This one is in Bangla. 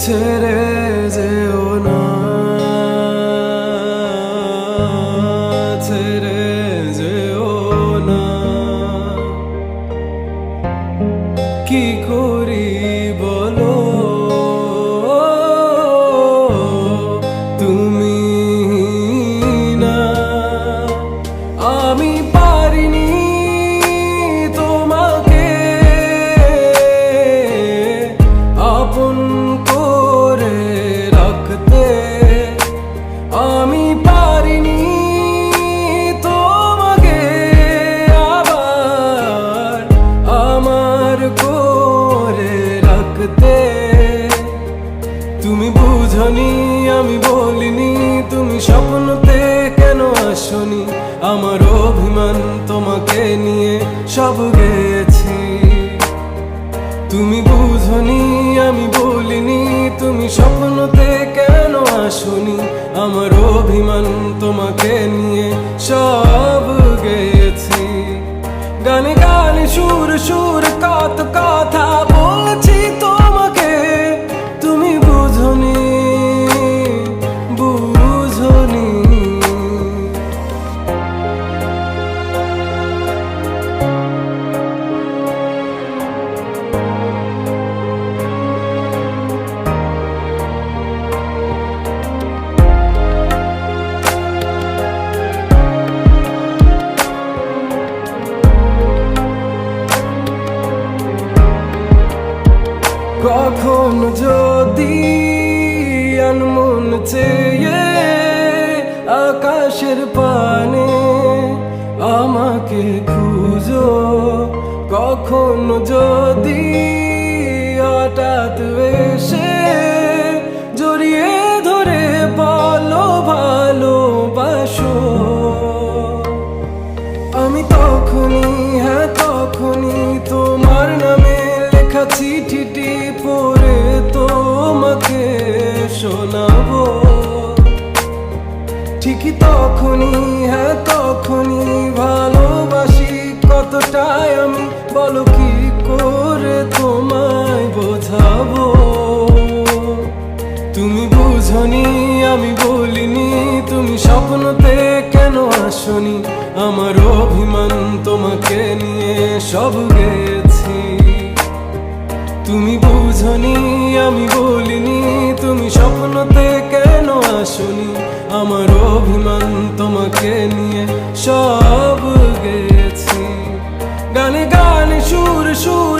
ছেড়ে যেও না, ছেড়ে যেও না। কি করি বলো তুমি না, আমি পারিনি তোমাকে আপন করে রাখতে, আমি পারিনি তোমাকে আবার আমার করে রাখতে। তুমি বুঝনি আমি বলিনি, তুমি স্বপ্নতে কেন আসনি, আমার অভিমান তোমাকে নিয়ে সব গেছি। তুমি বুঝনি আমি বলিনি, তুমি স্বপ্নতে কেন আসনি, আমার অভিমান তোমাকে নিয়ে সব গেছি। গানে গানে সুর সুর কত কথা বলছি তোমাকে, তুমি বুঝনি বুঝনি। কখন যদি আনমন চেয়ে আকাশের পানে আমাকে খুঁজো, কখন যদি হঠাৎ এসে জড়িয়ে ধরে বলো ভালোবাসো, আমি তখনই হ্যাঁ তখনই তোমার নামে লেখা চিঠিটি পড়ে তোমাকে শোনাবো। ঠিকই তখনই হ্যাঁ তখনই ভালোবাসি কতটাই আমি, বলো কি করে তোমায় বোঝাবো। তুমি বুঝনি আমি বলিনি, তুমি স্বপ্নতে কেন আসনি, আমার অভিমান তোমাকে নিয়ে সব গেছি। তুমি বুঝনি আমি বলিনি, তুমি স্বপ্নতে কেন আসনি, আমার অভিমান তোমাকে নিয়ে সব গেছি। গানে গানে সুর সুর